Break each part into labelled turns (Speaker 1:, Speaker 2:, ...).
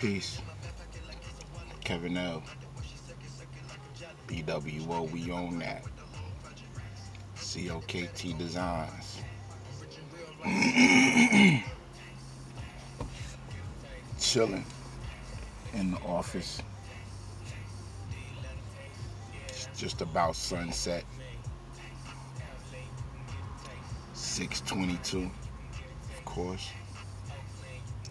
Speaker 1: Peace. Kevin L. B.W.O. We own that. COKT Designs. Chilling in the office. It's just about sunset. 6:22, of course.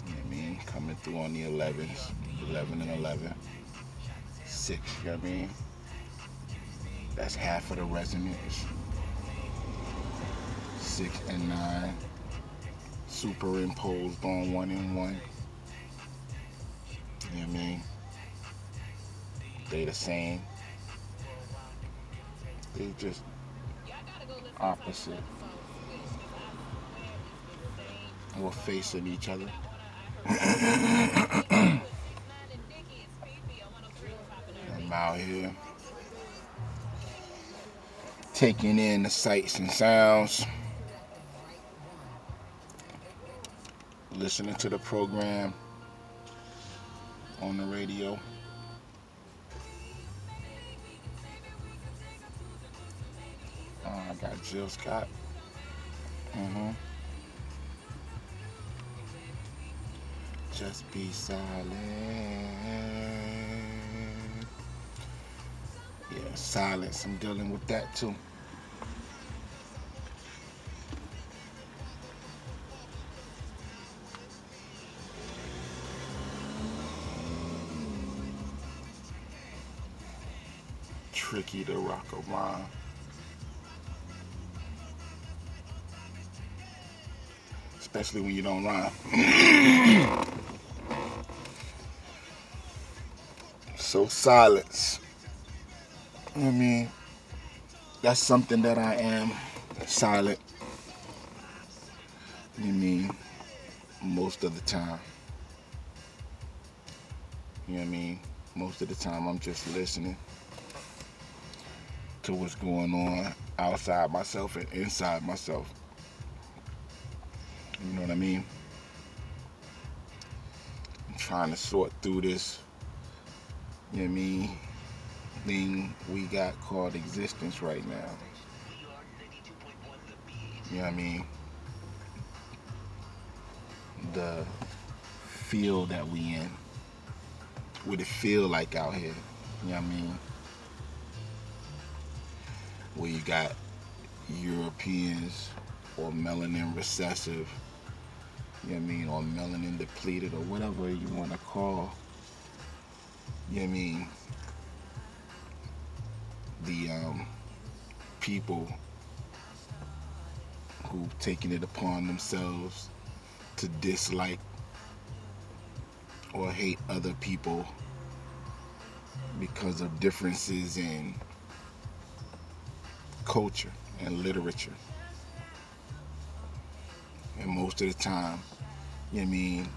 Speaker 1: You know what I mean? Coming through on the 11s. 11 and 11. 6, you know what I mean? That's half of the resonance. 6 and 9 superimposed on 1 and 1. You know what I mean? They the same. They just opposite. We're facing each other. I'm out here taking in the sights and sounds, listening to the program on the radio. I got Jill Scott. Just be silent. Yeah, silence. I'm dealing with that too. Tricky to rock a rhyme. Especially when you don't rhyme. So silence. I mean, that's something that I am, silent. I mean, most of the time. You know what I mean? Most of the time I'm just listening to what's going on outside myself and inside myself. You know what I mean? I'm trying to sort through this, you know what I mean, thing we got called existence right now. You know what I mean? The feel that we in. What it feel like out here. You know what I mean? Where you got Europeans or melanin recessive, you know what I mean, or melanin depleted, or whatever you want to call, you know what I mean, the people who've taken it upon themselves to dislike or hate other people because of differences in culture and literature. And most of the time, you know what I mean,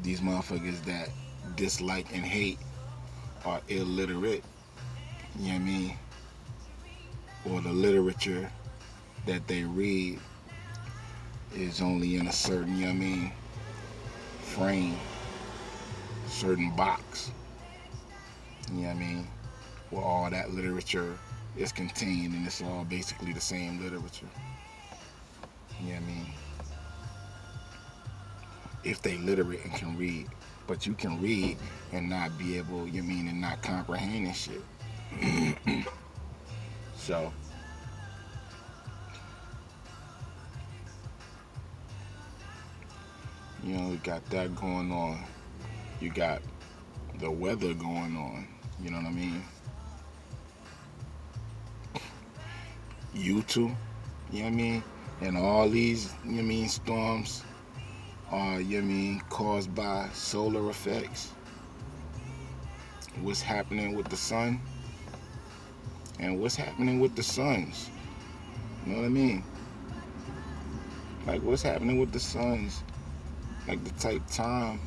Speaker 1: these motherfuckers that dislike and hate are illiterate, you know what I mean, or the literature that they read is only in a certain, you know what I mean, frame, certain box, you know what I mean, where all that literature is contained, and it's all basically the same literature, you know what I mean. If they literate and can read, but you can read and not be able, you know what I mean, and not comprehend and shit. So you know, you got that going on. You got the weather going on, you know what I mean? YouTube, you know what I mean? And all these, you know what I mean, storms are, you know what I mean, caused by solar effects. What's happening with the sun and what's happening with the suns. You know what I mean? Like, what's happening with the suns? Like the type time,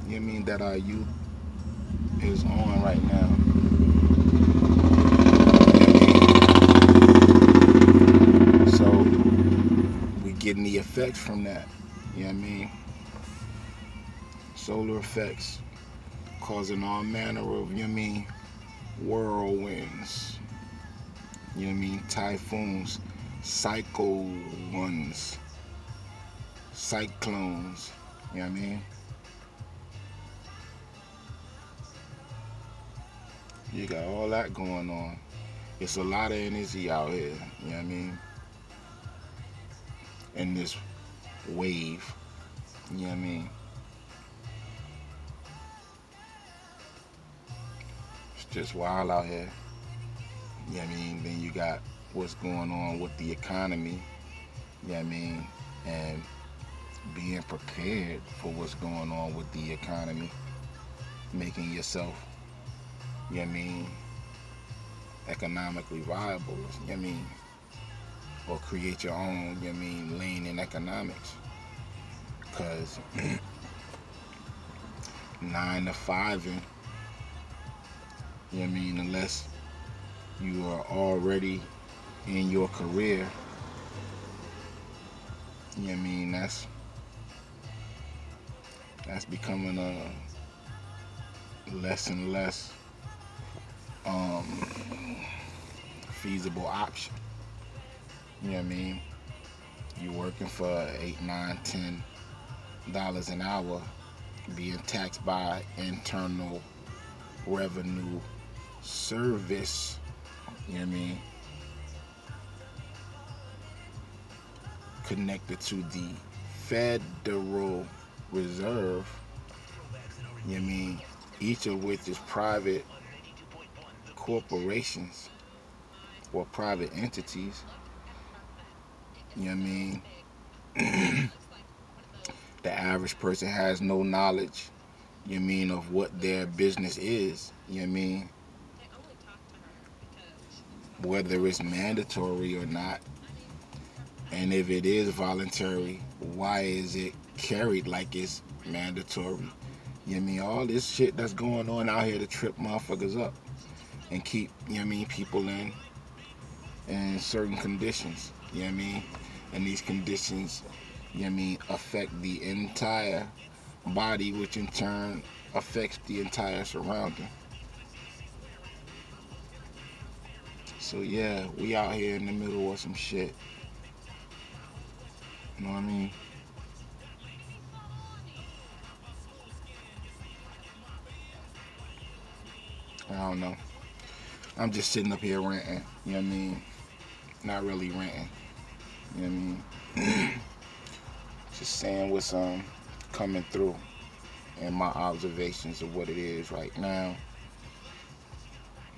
Speaker 1: you know what I mean, that our youth is on right now. So we getting the effects from that, you know what I mean? Solar effects causing all manner of, whirlwinds, typhoons, cyclones, cyclones, you know what I mean? You got all that going on. It's a lot of energy out here, you know what I mean? In this wave, you know what I mean? It's just wild out here. You know what I mean? Then you got what's going on with the economy, you know what I mean? And being prepared for what's going on with the economy, making yourself, you know what I mean, economically viable, you know what I mean? Or create your own, you know what I mean, lane in economics. Because 9 to 5, you know what I mean, unless you are already in your career, you know what I mean, that's becoming a less and less feasible option. You know what I mean? You're working for $8, $9, $10 an hour, being taxed by Internal Revenue Service. You know what I mean? Connected to the Federal Reserve. You know what I mean? Each of which is private corporations or private entities. You know what I mean? The average person has no knowledge, you know what I mean, of what their business is. You know what I mean? Whether it's mandatory or not. And if it is voluntary, why is it carried like it's mandatory? You know what I mean? All this shit that's going on out here to trip motherfuckers up and keep, you know what I mean, people in certain conditions. You know what I mean? And these conditions, you know what I mean, affect the entire body, which in turn affects the entire surrounding. So yeah, we out here in the middle of some shit. You know what I mean? I don't know. I'm just sitting up here ranting. You know what I mean? Not really ranting. You know what I mean? Just saying what's coming through and my observations of what it is right now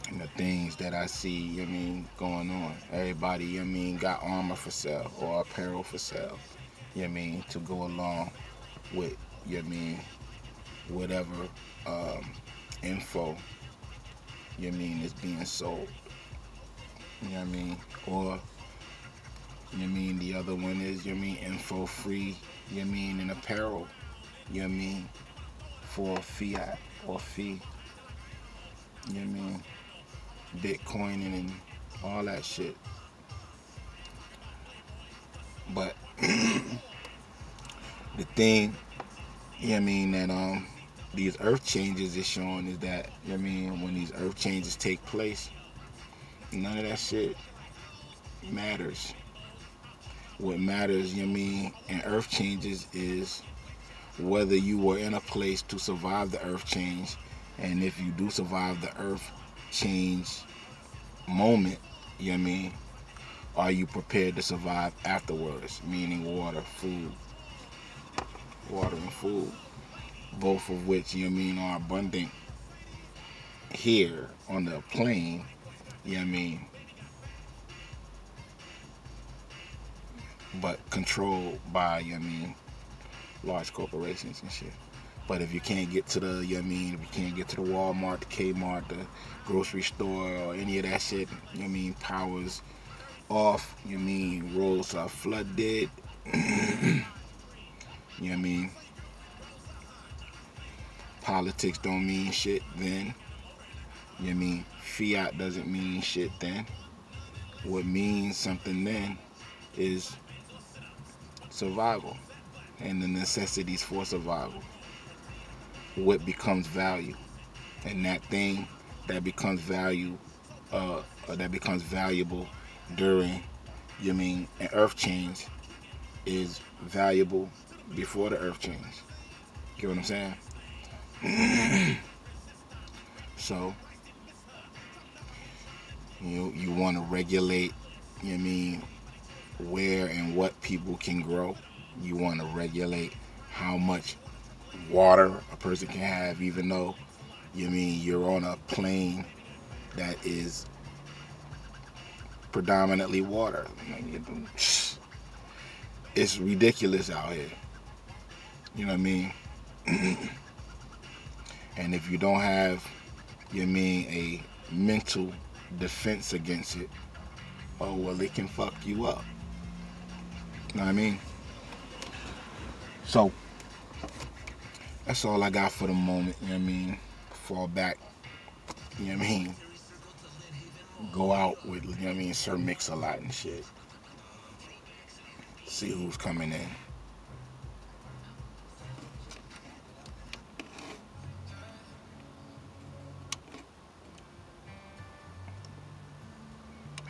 Speaker 1: and the things that I see, you know what I mean, going on. Everybody, you know what I mean, got armor for sale or apparel for sale, you know what I mean, to go along with, you know what I mean, whatever info, you know what I mean, is being sold. You know what I mean? Or, you know what I mean, the other one is, you know what I mean, info free, you know what I mean, and apparel, you know what I mean, for fiat or fee, you know what I mean, Bitcoining and all that shit. But the thing, you know what I mean, that these earth changes is showing is that, you know what I mean, when these earth changes take place, none of that shit matters. What matters, you know what I mean, in earth changes is whether you were in a place to survive the earth change, and if you do survive the earth change moment, you know what I mean, are you prepared to survive afterwards, meaning water and food, both of which, you know what I mean, are abundant here on the plane, you know what I mean, but controlled by, you know what I mean, large corporations and shit. But if you can't get to the, you know what I mean, if you can't get to the Walmart, the Kmart, the grocery store, or any of that shit, you know what I mean, powers off, you know what I mean, roads are flooded, you know what I mean, politics don't mean shit then, you know what I mean, fiat doesn't mean shit then. What means something then is survival and the necessities for survival. what becomes value. And that thing that becomes value, that becomes valuable during, an earth change is valuable before the earth change. Get what I'm saying? So you want to regulate, where and what people can grow. You want to regulate how much water a person can have, even though you're on a plane that is predominantly water. It's ridiculous out here. You know what I mean? And if you don't have, a mental defense against it, oh well, it can fuck you up. You know what I mean? So that's all I got for the moment. You know what I mean? Fall back. You know what I mean? Go out with, Sir Mix-a-Lot and shit. See who's coming in.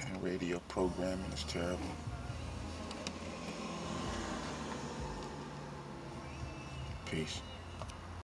Speaker 1: And radio programming is terrible. Peace.